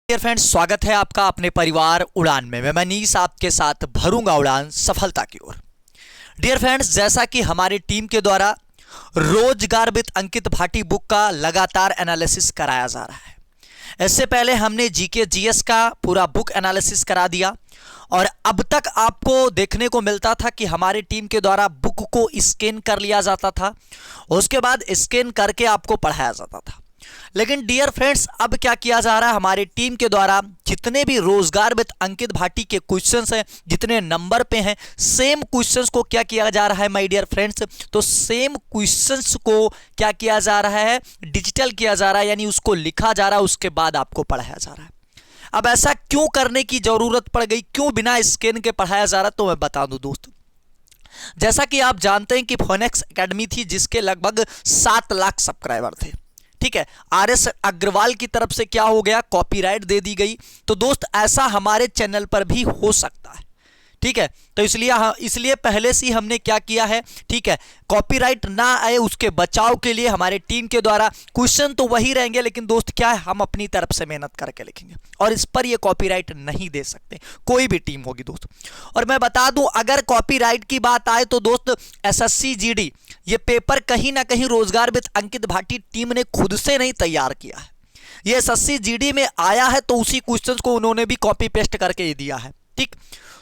Dear friends, स्वागत है आपका अपने परिवार उड़ान में। मैं मनीष आपके साथ भरूंगा उड़ान सफलता की ओर। डियर फ्रेंड्स, जैसा कि हमारी टीम के द्वारा रोजगार विद अंकित भाटी बुक का लगातार एनालिसिस कराया जा रहा है। इससे पहले हमने जीके जीएस का पूरा बुक एनालिसिस करा दिया और अब तक आपको देखने को मिलता था कि हमारी टीम के द्वारा बुक को स्कैन कर लिया जाता था, उसके बाद स्कैन करके आपको पढ़ाया जाता था। लेकिन डियर फ्रेंड्स, अब क्या किया जा रहा है, हमारी टीम के द्वारा जितने भी रोजगार विद अंकित भाटी के क्वेश्चंस हैं, जितने नंबर पे हैं, सेम क्वेश्चंस को क्या किया जा रहा है माय डियर फ्रेंड्स, तो सेम क्वेश्चंस को क्या किया जा रहा है, डिजिटल किया जा रहा है, यानी उसको लिखा जा रहा है, उसके बाद आपको पढ़ाया जा रहा है। अब ऐसा क्यों करने की जरूरत पड़ गई, क्यों बिना स्कैन के पढ़ाया जा रहा है, तो मैं बता दूं दोस्तों। जैसा कि आप जानते हैं कि फोनेक्स एकेडमी थी जिसके लगभग 7 लाख सब्सक्राइबर थे, ठीक है। आरएस अग्रवाल की तरफ से क्या हो गया, कॉपीराइट दे दी गई। तो दोस्त ऐसा हमारे चैनल पर भी हो सकता है, ठीक है। तो इसलिए पहले से ही हमने क्या किया है, ठीक है, कॉपीराइट ना आए उसके बचाव के लिए हमारे टीम के द्वारा क्वेश्चन तो वही रहेंगे, लेकिन दोस्त क्या है, हम अपनी तरफ से मेहनत करके लिखेंगे और इस पर ये कॉपीराइट नहीं दे सकते, कोई भी टीम होगी दोस्त। और मैं बता दूं, अगर कॉपीराइट की बात आए तो दोस्त एसएससी जीडी ये पेपर कहीं ना कहीं रोजगार विद अंकित भाटी टीम ने खुद से नहीं तैयार किया है। ये एसएससी जीडी में आया है तो उसी क्वेश्चंस को उन्होंने भी कॉपी पेस्ट करके ही दिया है, ठीक।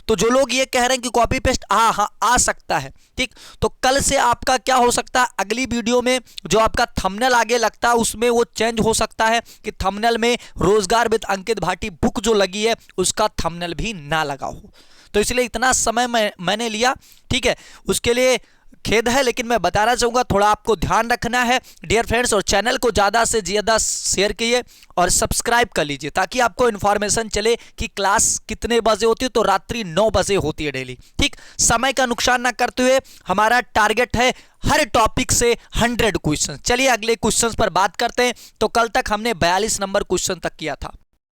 तो जो लोग ये कह रहे हैं कि कॉपी पेस्ट हाँ आ सकता है, ठीक, तो कल से आपका क्या हो सकता है, अगली वीडियो में जो आपका थंबनेल आगे लगता है उसमें वो चेंज हो सकता है कि थंबनेल में रोजगार विद अंकित भाटी बुक जो लगी है उसका थंबनेल भी ना लगा हो। तो इसलिए इतना समय मैंने लिया, ठीक है, उसके लिए खेद है, लेकिन मैं बताना चाहूँगा थोड़ा आपको ध्यान रखना है डियर फ्रेंड्स, और चैनल को ज़्यादा से ज़्यादा शेयर कीजिए और सब्सक्राइब कर लीजिए ताकि आपको इन्फॉर्मेशन चले कि क्लास कितने बजे होती है। तो रात्रि 9 बजे होती है डेली, ठीक। समय का नुकसान ना करते हुए हमारा टारगेट है हर टॉपिक से 100 क्वेश्चन। चलिए अगले क्वेश्चन पर बात करते हैं। तो कल तक हमने 42 नंबर क्वेश्चन तक किया था।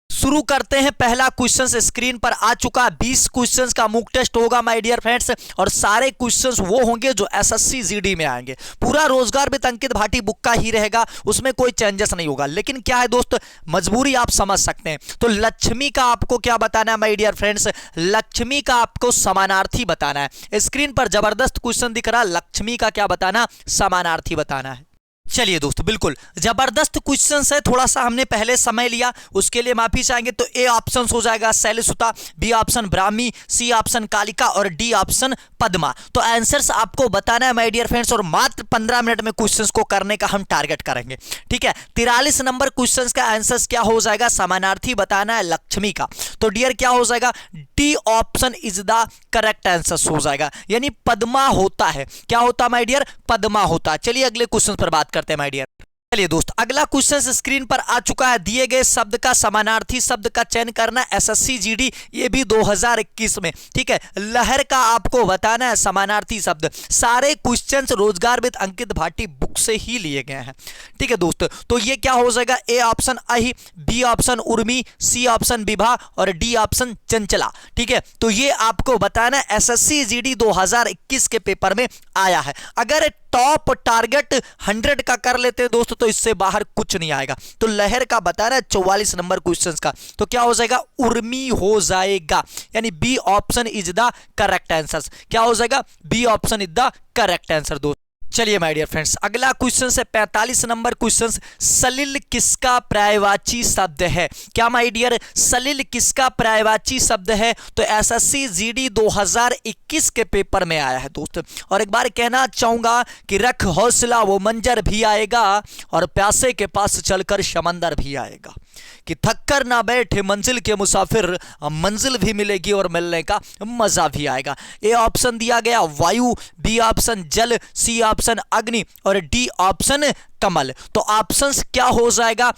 शुरू करते हैं। पहला क्वेश्चन स्क्रीन पर आ चुका है। 20 क्वेश्चंस का मूक टेस्ट होगा माय डियर फ्रेंड्स, और सारे क्वेश्चंस वो होंगे जो एसएससी जीडी में आएंगे। पूरा रोजगार विद अंकित भाटी बुक का ही रहेगा, उसमें कोई चेंजेस नहीं होगा। लेकिन क्या है दोस्त, मजबूरी आप समझ सकते हैं। तो लक्ष्मी का आपको क्या बताना है माय डियर फ्रेंड्स, लक्ष्मी का आपको समानार्थी बताना है। स्क्रीन पर जबरदस्त क्वेश्चन दिख रहा है, लक्ष्मी का क्या बताना, समानार्थी बताना है। चलिए दोस्तों, बिल्कुल जबरदस्त क्वेश्चन है, थोड़ा सा हमने पहले समय लिया, उसके लिए माफी चाहेंगे। तो ए ऑप्शन हो जाएगा शैलसुता, बी ऑप्शन ब्राह्मी, सी ऑप्शन कालिका और डी ऑप्शन पद्मा। तो आंसर्स आपको बताना है माय डियर फ्रेंड्स, और मात्र 15 मिनट में क्वेश्चंस को करने का हम टारगेट करेंगे, ठीक है। 43 नंबर क्वेश्चंस का आंसर्स क्या हो जाएगा, समानार्थी बताना है लक्ष्मी का। तो डियर क्या हो जाएगा, D option is the correct answer हो जाएगा, यानी पद्मा होता है। क्या होता है माय डियर, पद्मा होता है। चलिए अगले क्वेश्चन पर बात करते हैं माय डियर। चलिए दोस्त, अगला क्वेश्चन स्क्रीन पर आ चुका है। दिए गए शब्द का समानार्थी शब्द का चयन करना, एसएससी जीडी ये भी 2021 में, ठीक है। लहर का आपको बताना है समानार्थी शब्द। सारे क्वेश्चंस रोजगार विद अंकित भाटी बुक से ही लिए गए हैं, ठीक है दोस्त। तो ये क्या हो जाएगा, ए ऑप्शन अहि, बी ऑप्शन उर्मी, सी ऑप्शन विभा और डी ऑप्शन चंचला, ठीक है। तो ये आपको बताना है, एसएससी जीडी 2021 के पेपर में आया है। अगर टॉप टारगेट 100 का कर लेते हैं दोस्तों तो इससे बाहर कुछ नहीं आएगा। तो लहर का बताना है 44 नंबर क्वेश्चन का, तो क्या हो जाएगा, उर्मी हो जाएगा, यानी b option is the correct answer. क्या हो जाएगा, b option is the correct answer दोस्त। चलिए माय डियर फ्रेंड्स, अगला क्वेश्चन है 45 नंबर क्वेश्चन। सलिल किसका पर्यायवाची शब्द है। क्या माय डियर, सलिल किसका पर्यायवाची शब्द है। तो एसएससी जीडी 2021 के पेपर में आया है दोस्त। और एक बार कहना चाहूंगा कि रख हौसला वो मंजर भी आएगा, और प्यासे के पास चलकर समंदर भी आएगा, कि थक कर ना बैठे मंजिल के मुसाफिर, मंजिल भी मिलेगी और मिलने का मजा भी आएगा। ए ऑप्शन दिया गया वायु, बी ऑप्शन जल, सी ऑप्शन अग्नि और डी ऑप्शन कमल। तो ऑप्शंस क्या हो जाएगा,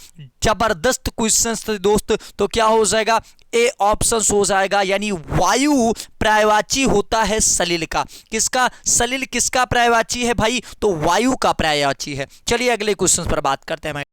जबरदस्त क्वेश्चंस थे दोस्त। तो क्या हो जाएगा, ए ऑप्शन हो जाएगा, यानी वायु पर्यायवाची होता है सलिल का। किसका, सलिल किसका पर्यायवाची है भाई, तो वायु का पर्यायवाची है। चलिए अगले क्वेश्चन पर बात करते हैं।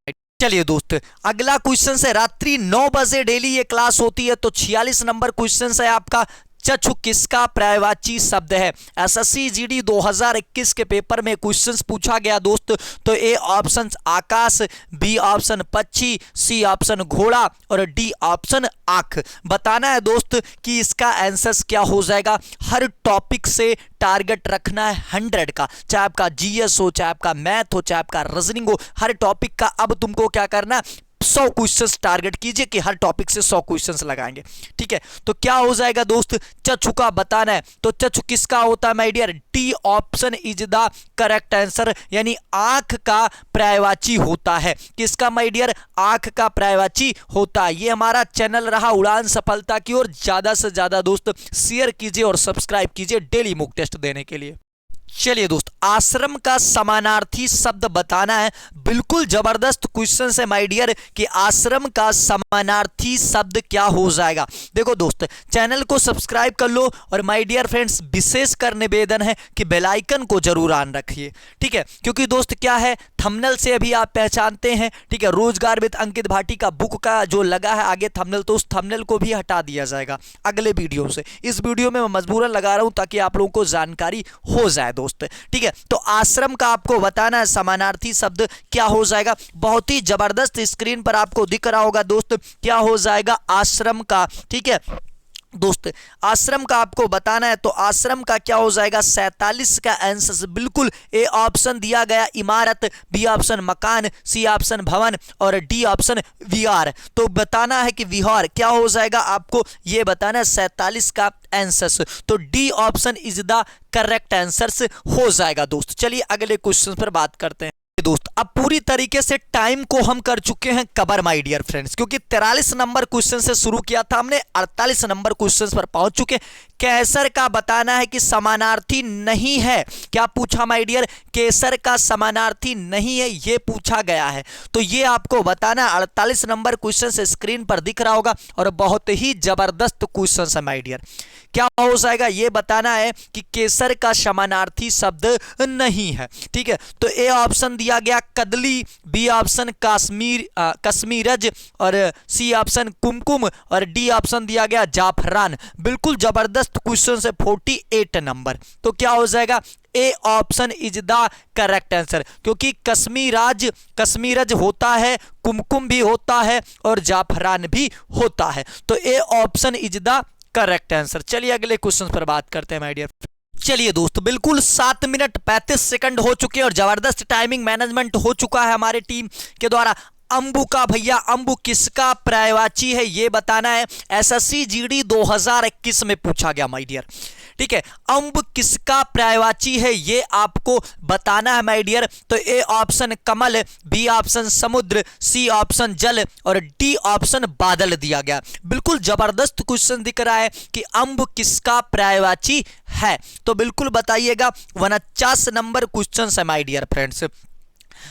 चलिए दोस्त, अगला क्वेश्चन है, रात्रि 9 बजे डेली ये क्लास होती है। तो 46 नंबर क्वेश्चन है आपका, चक्षु किसका पर्यायवाची शब्द है? एसएससी जीडी 2021 के पेपर में क्वेश्चंस पूछा गया दोस्त। तो ए ऑप्शन आकाश, बी ऑप्शन पक्षी, सी ऑप्शन घोड़ा और डी ऑप्शन आंख। बताना है दोस्त कि इसका आंसर क्या हो जाएगा। हर टॉपिक से टारगेट रखना है 100 का, चाहे आपका जीएस हो, चाहे आपका मैथ हो, चाहे आपका रीजनिंग हो, हर टॉपिक का अब तुमको क्या करना, 100 क्वेश्चंस टारगेट कीजिए कि हर टॉपिक से 100 क्वेश्चंस लगाएंगे। ठीक है, तो क्या हो जाएगा दोस्त, चक्षु का बताना है। तो चक्षु किसका होता है my dear? D option is the correct answer, यानी आंख का पर्यायवाची होता है। किसका माय डियर? आंख का पर्यायवाची होता है। ये हमारा चैनल रहा उड़ान सफलता की ओर। ज्यादा से ज्यादा दोस्त शेयर कीजिए और सब्सक्राइब कीजिए डेली मॉक टेस्ट देने के लिए। चलिए दोस्त, आश्रम का समानार्थी शब्द बताना है। बिल्कुल जबरदस्त क्वेश्चन है माय डियर कि आश्रम का समानार्थी शब्द क्या हो जाएगा। देखो दोस्त, चैनल को सब्सक्राइब कर लो और माय डियर फ्रेंड्स विशेष कर निवेदन है कि बेल आइकन को जरूर ऑन रखिए। ठीक है, क्योंकि दोस्त क्या है, थंबनेल से अभी आप पहचानते हैं। ठीक है, रोजगार विद अंकित भाटी का बुक का जो लगा है आगे थंबनेल, तो उस थंबनेल को भी हटा दिया जाएगा अगले वीडियो से। इस वीडियो में मैं मजबूरन लगा रहा हूं ताकि आप लोगों को जानकारी हो जाए दोस्त। ठीक है, तो आश्रम का आपको बताना है समानार्थी शब्द क्या हो जाएगा। बहुत ही जबरदस्त स्क्रीन पर आपको दिख रहा होगा दोस्त, क्या हो जाएगा आश्रम का। ठीक है दोस्त, आश्रम का आपको बताना है। तो आश्रम का क्या हो जाएगा? 47 का आंसर बिल्कुल ए ऑप्शन दिया गया इमारत, बी ऑप्शन मकान, सी ऑप्शन भवन और डी ऑप्शन विहार। तो बताना है कि विहार क्या हो जाएगा, आपको ये बताना है 47 का आंसर। तो D option is the correct answer हो जाएगा दोस्त। चलिए अगले क्वेश्चन पर बात करते हैं दोस्त। अब पूरी तरीके से टाइम को हम कर चुके हैं कवर माय डियर फ्रेंड्स, क्योंकि 43 नंबर क्वेश्चन से शुरू किया था हमने, 48 नंबर क्वेश्चन पर पहुंच चुके। केसर का बताना है कि समानार्थी नहीं है। क्या पूछा माय डियर? केसर का समानार्थी नहीं है, ये पूछा गया है। तो ये आपको बताना, 48 नंबर क्वेश्चन से स्क्रीन पर दिख रहा होगा और बहुत ही जबरदस्त क्वेश्चन है माय डियर। क्या हो जाएगा ये बताना है कि केसर का समानार्थी शब्द नहीं है। ठीक है, तो ए ऑप्शन दिया गया कदली, बी ऑप्शन कश्मीरज और सी ऑप्शन कुमकुम और डी ऑप्शन दिया गया जाफरान। बिल्कुल जबरदस्त क्वेश्चन है, 48 नंबर। तो क्या हो जाएगा? ए option is the correct answer, क्योंकि कश्मीरज होता है, कुमकुम भी होता है और जाफरान भी होता है। तो ए option is the correct answer. चलिए अगले क्वेश्चन पर बात करते हैं माय डियर। चलिए दोस्त, बिल्कुल 7 मिनट 35 सेकंड हो चुके हैं और जबरदस्त टाइमिंग मैनेजमेंट हो चुका है हमारे टीम के द्वारा। अंबु का भैया, अंबु किसका पर्यायवाची है ये बताना है। एसएससी जीडी 2021 में पूछा गया माय डियर। ठीक है, अंब किसका पर्यायवाची है ये आपको बताना है माय डियर। तो ए ऑप्शन कमल, बी ऑप्शन समुद्र, सी ऑप्शन जल और डी ऑप्शन बादल दिया गया। बिल्कुल जबरदस्त क्वेश्चन दिख रहा है कि अंब किसका पर्यायवाची है। तो बिल्कुल बताइएगा। 49 नंबर क्वेश्चन है माय डियर फ्रेंड्स।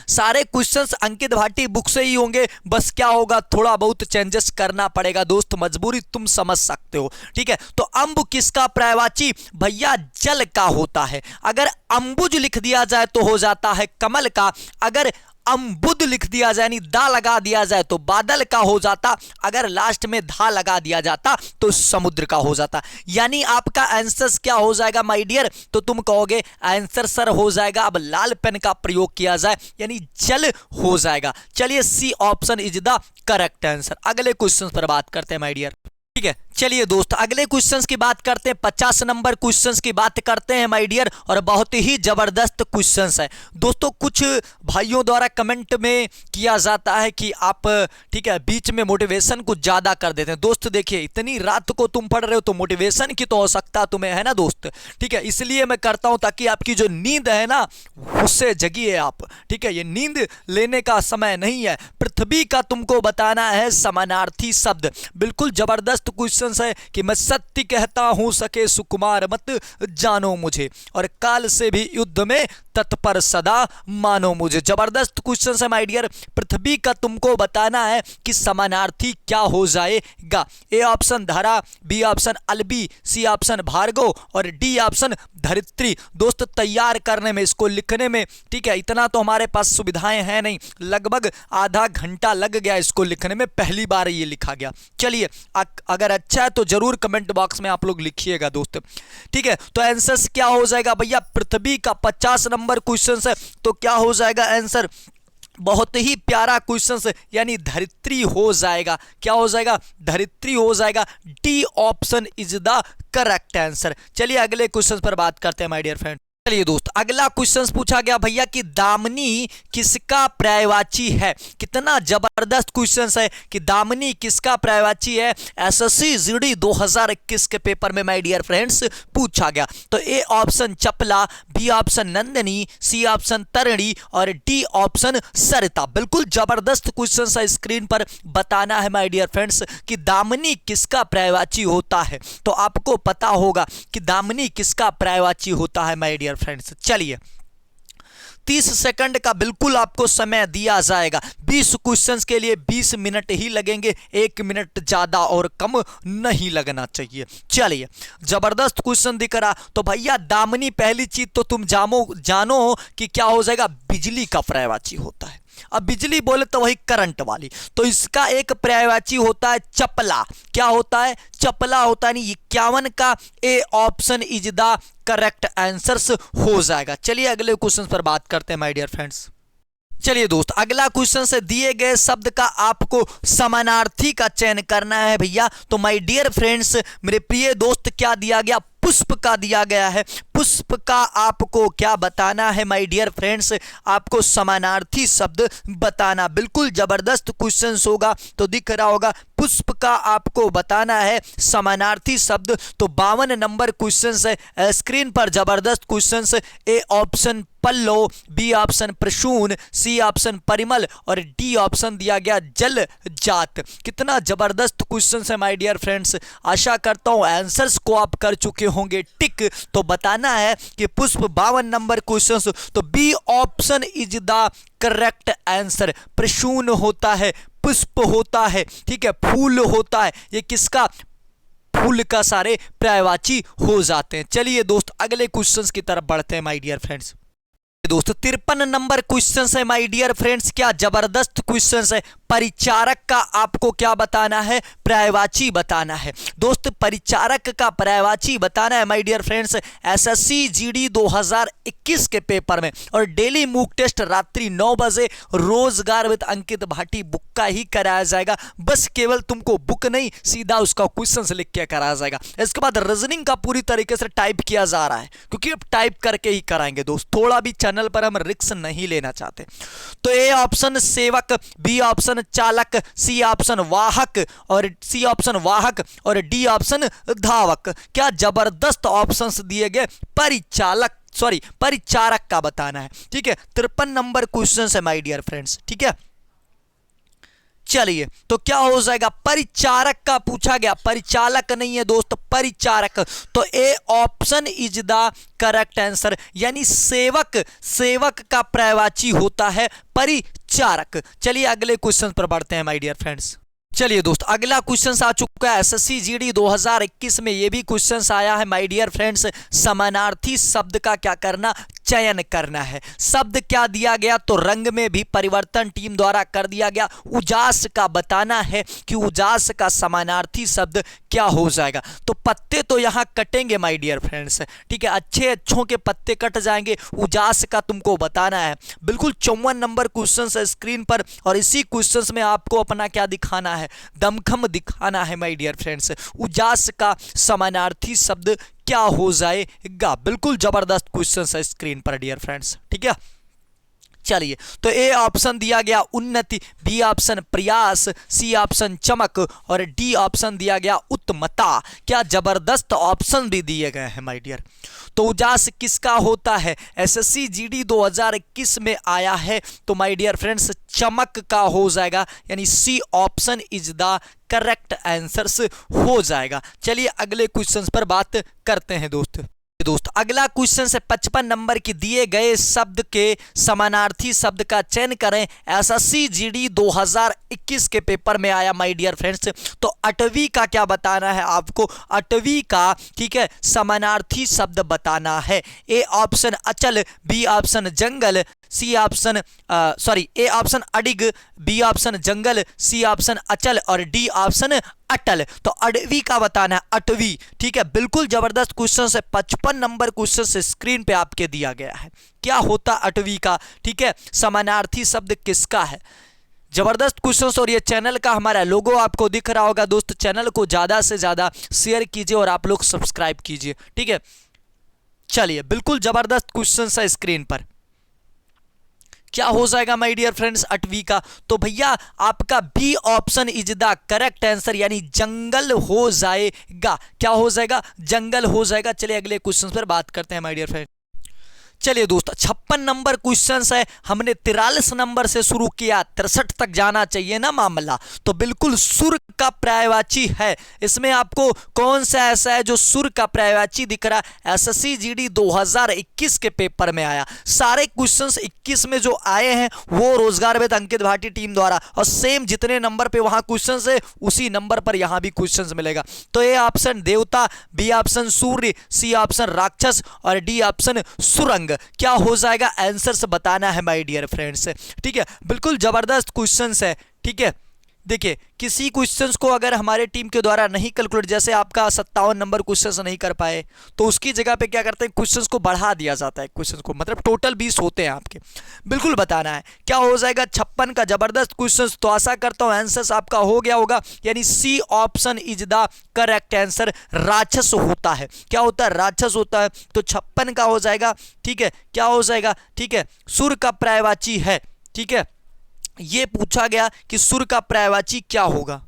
सारे क्वेश्चंस अंकित भाटी बुक से ही होंगे, बस क्या होगा, थोड़ा बहुत चेंजेस करना पड़ेगा दोस्त, मजबूरी तुम समझ सकते हो। ठीक है, तो अंब किसका पर्यायवाची? भैया जल का होता है। अगर अंबुज लिख दिया जाए तो हो जाता है कमल का, अगर अम्बुद लिख दिया जाए यानी दा लगा दिया जाए तो बादल का हो जाता, अगर लास्ट में धा लगा दिया जाता तो समुद्र का हो जाता। यानी आपका आंसर क्या हो जाएगा माय डियर? तो तुम कहोगे आंसर सर हो जाएगा, अब लाल पेन का प्रयोग किया जाए यानी जल हो जाएगा। चलिए c option is the correct answer. अगले क्वेश्चन पर बात करते हैं माय डियर। ठीक है, चलिए दोस्त अगले क्वेश्चंस की बात करते हैं। 50 नंबर क्वेश्चंस की बात करते हैं माय डियर और बहुत ही जबरदस्त क्वेश्चंस है दोस्तों। कुछ भाइयों द्वारा कमेंट में किया जाता है कि आप ठीक है बीच में मोटिवेशन कुछ ज्यादा कर देते हैं। दोस्त देखिए, इतनी रात को तुम पढ़ रहे हो तो मोटिवेशन की तो आवश्यकता तुम्हें है ना दोस्त। ठीक है, इसलिए मैं करता हूं ताकि आपकी जो नींद है ना उससे जगिए आप। ठीक है, ये नींद लेने का समय नहीं है। पृथ्वी का तुमको बताना है समानार्थी शब्द। बिल्कुल जबरदस्त क्वेश्चन है कि मैं सत्य कहता हूं, सके सुकुमार मत जानो मुझे, और काल से भी युद्ध में तत्पर सदा मानो मुझे। जबरदस्त क्वेश्चन है माय डियर। पृथ्वी का तुमको बताना है कि समानार्थी क्या हो जाएगा। ए ऑप्शन धरा, बी ऑप्शन अलबी, सी ऑप्शन भार्गव और डी ऑप्शन धरित्री। दोस्त तैयार करने में, इसको लिखने में, ठीक है, इतना तो हमारे पास सुविधाएं हैं नहीं, लगभग आधा घंटा लग गया इसको लिखने में, पहली बार ये लिखा गया। चलिए अगर अच्छा है तो जरूर कमेंट बॉक्स में आप लोग लिखिएगा दोस्त, ठीक है। तो आंसर क्या हो जाएगा भैया, पृथ्वी का 50 नंबर क्वेश्चन है, तो क्या हो जाएगा आंसर, बहुत ही प्यारा क्वेश्चन यानी धरित्री हो जाएगा। क्या हो जाएगा, धरित्री हो जाएगा। D option is the correct answer. चलिए अगले क्वेश्चन पर बात करते हैं माय डियर फ्रेंड। चलिए दोस्त, अगला क्वेश्चन पूछा गया भैया कि दामिनी किसका पर्यायवाची है। कितना जबरदस्त क्वेश्चन है कि दामिनी किसका पर्यायवाची है, एसएससी जीडी 2021 के पेपर में माय डियर फ्रेंड्स पूछा गया। तो ए ऑप्शन चपला, बी ऑप्शन नंदिनी, सी ऑप्शन तरणी और डी ऑप्शन सरिता। बिल्कुल जबरदस्त क्वेश्चन है, स्क्रीन पर बताना है माय डियर फ्रेंड्स कि दामिनी किसका पर्यायवाची होता है। तो आपको पता होगा कि दामिनी किसका पर्यायवाची होता है माय डियर फ्रेंड्स। चलिए 30 सेकंड का बिल्कुल आपको समय दिया जाएगा। 20 क्वेश्चंस के लिए 20 मिनट ही लगेंगे, 1 मिनट ज्यादा और कम नहीं लगना चाहिए। चलिए जबरदस्त क्वेश्चन दिख रहा, तो भैया दामिनी पहली चीज तो तुम जानो कि क्या हो जाएगा, बिजली का पर्यायवाची होता है। अब बिजली बोले तो वही करंट वाली, तो इसका एक पर्यायवाची होता है चपला। क्या होता है, चपला होता है। 51 का A option is the correct answers हो जाएगा। चलिए अगले क्वेश्चन पर बात करते हैं माय डियर फ्रेंड्स। चलिए दोस्त, अगला क्वेश्चन से दिए गए शब्द का आपको समानार्थी का चयन करना है भैया। तो माय डियर फ्रेंड्स, मेरे प्रिय दोस्त, क्या दिया गया, पुष्प का दिया गया है। पुष्प का आपको क्या बताना है माय डियर फ्रेंड्स, आपको समानार्थी शब्द बताना। बिल्कुल जबरदस्त क्वेश्चन होगा, तो दिख रहा होगा पुष्प का आपको बताना है समानार्थी शब्द। तो 52 नंबर क्वेश्चन है स्क्रीन पर, जबरदस्त क्वेश्चन। ए ऑप्शन पल्लव, बी ऑप्शन प्रसून, सी ऑप्शन परिमल और डी ऑप्शन दिया गया जल जात। कितना जबरदस्त क्वेश्चन है माय डियर फ्रेंड्स। आशा करता हूं आंसर्स को आप कर चुके होंगे टिक। तो बताना है कि पुष्प 52 नंबर क्वेश्चन, तो b option is the correct answer. प्रसून होता है, पुष्प होता है, ठीक है, फूल होता है, ये किसका, फूल का सारे पर्यायवाची हो जाते हैं। चलिए दोस्त अगले क्वेश्चंस की तरफ बढ़ते हैं माय डियर फ्रेंड्स। दोस्त 53 नंबर क्वेश्चन है माय डियर फ्रेंड्स, क्या जबरदस्त क्वेश्चन है। परिचारक का आपको क्या बताना है, पर्यायवाची बताना है। दोस्त परिचारक का पर्यायवाची बताना है my dear friends, SSC GD 2021 के पेपर में। और डेली मूक टेस्ट रात्रि 9 बजे रोजगार विद अंकित भाटी बुक का ही कराया जाएगा। बस केवल तुमको बुक नहीं, सीधा उसका क्वेश्चन लिख के कराया जाएगा। इसके बाद रीजनिंग का पूरी तरीके से टाइप किया जा रहा है, क्योंकि अब टाइप करके ही कराएंगे दोस्त, थोड़ा भी चैनल पर हम रिस्क नहीं लेना चाहते। तो ए ऑप्शन सेवक, बी ऑप्शन चालक, सी ऑप्शन वाहक और सी ऑप्शन वाहक और डी ऑप्शन धावक। क्या जबरदस्त ऑप्शंस दिए गए। परिचारक का बताना है, ठीक है। 53 नंबर क्वेश्चन है माय डियर फ्रेंड्स, ठीक है। चलिए तो क्या हो जाएगा, परिचारक का पूछा गया, परिचालक नहीं है दोस्त, परिचारक। तो ए option is the correct answer, यानी सेवक का पर्यायवाची होता है परिचारक। चलिए अगले क्वेश्चन पर बढ़ते हैं माय डियर फ्रेंड्स। चलिए दोस्त अगला क्वेश्चन आ चुका है एसएससी जीडी 2021 में, ये भी क्वेश्चन आया है माय डियर फ्रेंड्स। समानार्थी शब्द का क्या करना, चयन करना है। शब्द क्या दिया गया, तो रंग में भी परिवर्तन टीम द्वारा कर दिया गया। उजास का बताना है कि उजास का समानार्थी शब्द क्या हो जाएगा। तो पत्ते तो यहां कटेंगे माय डियर फ्रेंड्स, ठीक है, अच्छों के पत्ते कट जाएंगे। उजास का तुमको बताना है। बिल्कुल 54 नंबर क्वेश्चन है स्क्रीन पर, और इसी क्वेश्चन में आपको अपना क्या दिखाना है, दमखम दिखाना है माय डियर फ्रेंड्स। उजास का समानार्थी शब्द क्या हो जाएगा। बिल्कुल जबरदस्त क्वेश्चन है स्क्रीन पर डियर फ्रेंड्स, ठीक है। चलिए तो ए ऑप्शन दिया गया उन्नति, बी ऑप्शन प्रयास, सी ऑप्शन चमक और डी ऑप्शन दिया गया उत्तमता। क्या जबरदस्त ऑप्शन भी दिए गए हैं माय डियर। तो उजास किसका होता है, एसएससी जीडी 2021 में आया है, तो माय डियर फ्रेंड्स चमक का हो जाएगा, यानी c option is the correct answers हो जाएगा। चलिए अगले क्वेश्चन पर बात करते हैं दोस्त अगला क्वेश्चन है 55 नंबर की, दिए गए शब्द के समानार्थी शब्द का चयन करें। एसएससी जीडी 2021 के पेपर में आया माय डियर फ्रेंड्स। तो अटवी का क्या बताना है आपको, अटवी का, ठीक है, समानार्थी शब्द बताना है। ए ऑप्शन अचल, बी ऑप्शन जंगल, सी ऑप्शन ए ऑप्शन अडिग, बी ऑप्शन जंगल, सी ऑप्शन अचल और डी ऑप्शन अटल। तो अडवी का बताना है, अटवी। ठीक है, बिल्कुल जबरदस्त क्वेश्चन है। 55 नंबर क्वेश्चन स्क्रीन पे आपके दिया गया है। क्या होता अटवी का? ठीक है, समानार्थी शब्द किसका है? जबरदस्त क्वेश्चंस। और ये चैनल का हमारा लोगो आपको दिख रहा होगा दोस्त। चैनल को ज्यादा से ज्यादा शेयर कीजिए और आप लोग सब्सक्राइब कीजिए। ठीक है, चलिए, बिल्कुल जबरदस्त क्वेश्चंस है स्क्रीन पर। क्या हो जाएगा माय डियर फ्रेंड्स अटवी का? तो भैया आपका b option is the correct answer, यानी जंगल हो जाएगा। क्या हो जाएगा? जंगल हो जाएगा। चलिए अगले क्वेश्चन पर बात करते हैं माय डियर फ्रेंड। चलिए दोस्तों, 56 नंबर क्वेश्चन है। हमने 43 नंबर से शुरू किया, 63 तक जाना चाहिए ना मामला। तो बिल्कुल सुर का पर्यायवाची है। इसमें आपको कौन सा ऐसा है जो सुर का पर्यायवाची दिख रहा है? एसएससी जीडी 2021 के पेपर में आया। सारे क्वेश्चंस 21 में जो आए हैं वो रोजगार वेद अंकित भाटी टीम द्वारा, और सेम जितने नंबर पे वहां क्वेश्चंस है उसी नंबर पर यहां भी क्वेश्चंस मिलेगा। तो ए ऑप्शन देवता, बी ऑप्शन सूर्य, सी ऑप्शन राक्षस और डी ऑप्शन सुरंग। क्या हो जाएगा? आंसर्स बताना है माय डियर फ्रेंड्स। ठीक है, बिल्कुल जबरदस्त क्वेश्चंस है। ठीक है, देखिए किसी क्वेश्चंस को अगर हमारे टीम के द्वारा नहीं कैलकुलेट, जैसे आपका 57 नंबर क्वेश्चंस नहीं कर पाए, तो उसकी जगह पे क्या करते हैं, क्वेश्चंस को बढ़ा दिया जाता है। क्वेश्चंस को मतलब टोटल 20 होते हैं आपके। बिल्कुल बताना है क्या हो जाएगा। 56 का जबरदस्त क्वेश्चंस। तो आशा करता हूं आंसर्स आपका हो गया होगा, यानी c option is the correct answer. राक्षस होता है। क्या होता है? राक्षस होता है। तो 56 का हो जाएगा। ठीक है, क्या हो जाएगा? ठीक है, सुर का पर्यायवाची है। ठीक है, ये पूछा गया कि सुर का पर्यायवाची क्या होगा,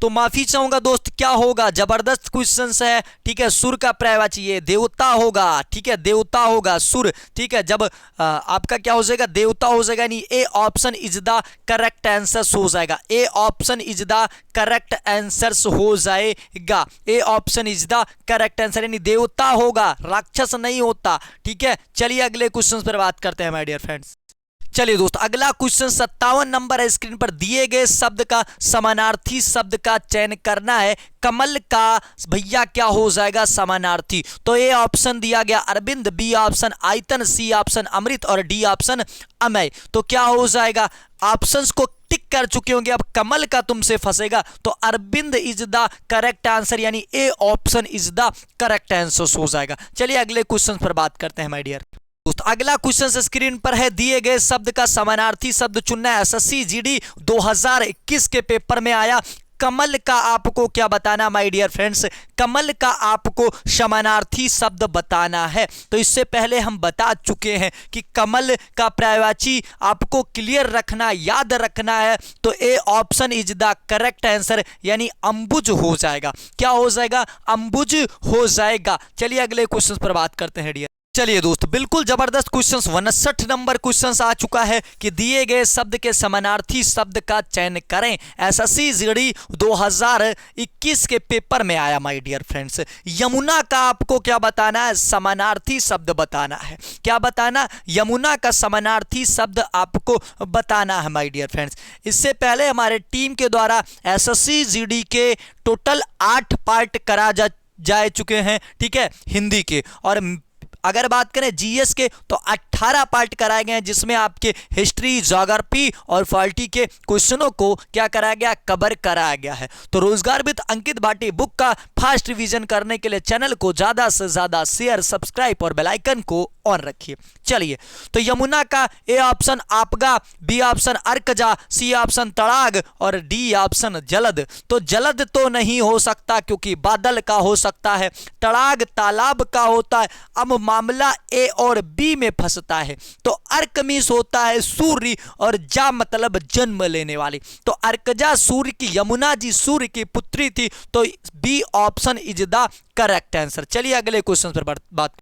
तो माफी चाहूंगा दोस्त, क्या होगा? जबरदस्त क्वेश्चन है। ठीक है, सुर का पर्यायवाची ये देवता होगा। ठीक है, देवता होगा सुर। ठीक है, जब आपका क्या हो जाएगा? देवता हो जाएगा, यानी A option is the correct answer हो जाएगा। ए option is the correct answer हो जाएगा। ए option is the correct answer, यानी देवता होगा, राक्षस नहीं होता। ठीक है, चलिए अगले क्वेश्चन पर बात करते हैं माय डियर फ्रेंड्स। चलिए दोस्त, अगला क्वेश्चन 57 नंबर है स्क्रीन पर। दिए गए शब्द का समानार्थी शब्द का चयन करना है। कमल का भैया क्या हो जाएगा समानार्थी? तो ए ऑप्शन दिया गया अरविंद, बी ऑप्शन आयतन, सी ऑप्शन अमृत और डी ऑप्शन अमय। तो क्या हो जाएगा? ऑप्शंस को टिक कर चुके होंगे, अब कमल का तुमसे फंसेगा। तो अरविंद इज द करेक्ट आंसर, यानी A option is the correct answer हो जाएगा। चलिए अगले क्वेश्चन पर बात करते हैं माय डियर दोस्त। अगला क्वेश्चन स्क्रीन पर है। दिए गए शब्द का समानार्थी शब्द चुनना है। एसएससी जीडी 2021 के पेपर में आया। कमल का आपको क्या बताना माय डियर फ्रेंड्स? कमल का आपको समानार्थी शब्द बताना है। तो इससे पहले हम बता चुके हैं कि कमल का पर्यायवाची आपको क्लियर रखना, याद रखना है। तो ए option is the correct answer, यानी अंबुज हो जाएगा। क्या हो जाएगा? अंबुज हो जाएगा। चलिए अगले क्वेश्चन पर बात करते हैं डियर। चलिए दोस्त, बिल्कुल जबरदस्त क्वेश्चन 59 नंबर क्वेश्चन आ चुका है कि दिए गए शब्द के समानार्थी शब्द का चयन करें। एसएससी जीडी 2021 के पेपर में आया माय डियर फ्रेंड्स। यमुना का आपको क्या बताना है? समानार्थी शब्द बताना है। क्या बताना? यमुना का समानार्थी शब्द आपको बताना है माय डियर फ्रेंड्स। इससे पहले हमारे टीम के द्वारा एसएससी जीडी के टोटल 8 पार्ट करा जा चुके हैं। ठीक है, हिंदी के। और अगर बात करें जीएस के तो 18 पार्ट कराए गए हैं, जिसमें आपके हिस्ट्री, ज्योग्राफी और पॉलिटी के क्वेश्चनों को क्या कराया गया? कवर कराया गया है। तो रोजगार विद अंकित भाटी बुक का फास्ट रिवीजन करने के लिए चैनल को ज्यादा से ज्यादा शेयर, सब्सक्राइब और बेल आइकन को ऑन रखिए। चलिए, तो यमुना का ए ऑप्शन आपगा, बी ऑप्शन अर्कजा, सी ऑप्शन तड़ाग और डी ऑप्शन जलद। तो जलद तो नहीं हो सकता क्योंकि बादल का हो सकता है। तड़ाग तालाब का होता है। अब मामला ए और बी में फंसता है। तो अर्क मीन्स होता है सूर्य और जा मतलब जन्म लेने वाली। तो अर्कजा सूर्य की, यमुना जी सूर्य की पुत्री थी। तो b option is the correct answer. चलिए अगले क्वेश्चन पर बात।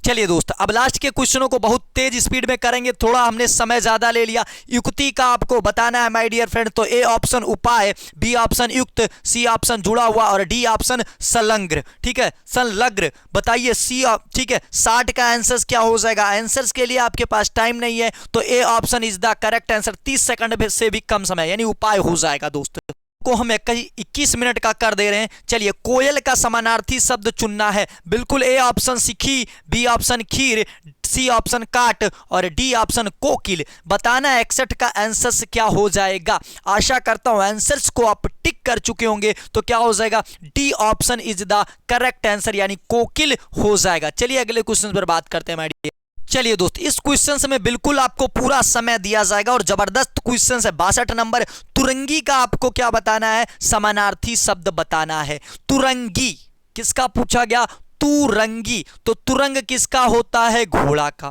चलिए दोस्त, अब लास्ट के क्वेश्चनों को बहुत तेज स्पीड में करेंगे, थोड़ा हमने समय ज्यादा ले लिया। युक्ति का आपको बताना है माय डियर फ्रेंड। तो ए ऑप्शन उपाय, बी ऑप्शन युक्त, सी ऑप्शन जुड़ा हुआ और डी ऑप्शन संलग्न। ठीक है, संलग्न। बताइए सी। ठीक है, 60 का आंसर क्या हो जाएगा? आंसर्स के लिए आपके पास टाइम नहीं है, तो ए option is the correct answer. 30 second से भी कम समय, यानी उपाय हो जाएगा दोस्त। को हम 21 मिनट का कर दे रहे हैं। चलिए, कोयल का समानार्थी शब्द चुनना है। बिल्कुल ए ऑप्शन सिखी, बी ऑप्शन खीर, सी ऑप्शन काट और डी ऑप्शन कोकिल। बताना 61 का आंसर क्या हो जाएगा। आशा करता हूं आंसर्स को आप टिक कर चुके होंगे। तो क्या हो जाएगा, D option is the correct answer, यानी कोकिल हो जाएगा। चलिए अगले क्वेश्चन पर बात करते हैं माय डियर। चलिए दोस्त, इस क्वेश्चन में बिल्कुल आपको पूरा समय दिया जाएगा और जबरदस्त क्वेश्चन है। 62 नंबर, तुरंगी का आपको क्या बताना है, समानार्थी शब्द बताना है। तुरंगी किसका पूछा गया, तुरंगी। तो तुरंग किसका होता है, घोड़ा का।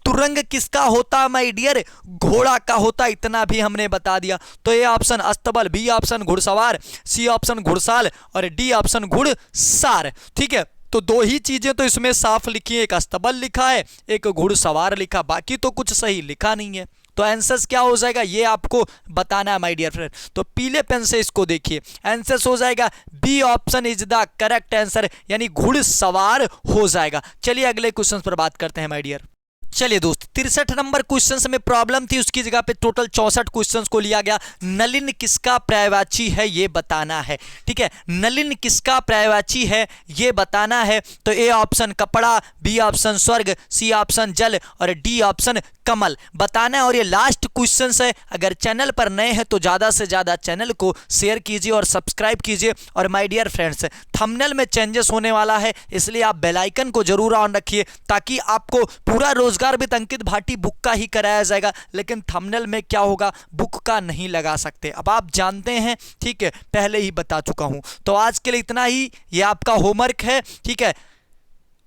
तुरंग किसका होता है माय डियर, घोड़ा का होता। इतना भी हमने बता दिया। तो ए ऑप्शन अस्तबल, बी ऑप्शन घुड़सवार, सी ऑप्शन घुड़साल और डी ऑप्शन घुड़सार। ठीक है, तो दो ही चीजें तो इसमें साफ लिखी है, एक अस्तबल लिखा है, एक घुड़सवार लिखा, बाकी तो कुछ सही लिखा नहीं है। तो आंसर क्या हो जाएगा, ये आपको बताना है माय डियर फ्रेंड। तो पीले पेन से इसको देखिए, आंसर हो जाएगा b option is the correct answer, यानी घुड़सवार हो जाएगा। चलिए अगले क्वेश्चन पर बात करते हैं माय डियर। चलिए दोस्त, 63 नंबर क्वेश्चन में प्रॉब्लम थी, उसकी जगह पे टोटल 64 क्वेश्चंस को लिया गया। नलिन किसका पर्यायवाची है, ये बताना है। ठीक है, नलिन किसका पर्यायवाची है, ये बताना है। तो ए ऑप्शन कपड़ा, बी ऑप्शन स्वर्ग, सी ऑप्शन जल और डी ऑप्शन कमल बताना है। और ये लास्ट क्वेश्चन है। अगर चैनल पर नए हैं तो ज्यादा से ज्यादा चैनल को शेयर कीजिए और सब्सक्राइब कीजिए। और माय डियर फ्रेंड्स, थंबनेल में चेंजेस होने वाला है, इसलिए आप बेल आइकन को जरूर ऑन रखिए, ताकि आपको पूरा रोजगार विद अंकित भाटी बुक का ही कराया जाएगा। लेकिन थंबनेल में क्या होगा, बुक का नहीं लगा सकते, अब आप जानते हैं। ठीक है, पहले ही बता चुका हूं। तो आज के लिए इतना ही, ये आपका होमवर्क है। ठीक है,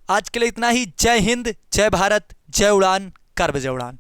आज के लिए इतना ही। जय हिंद, जय भारत, जय उड़ान, कर बजे उड़ान।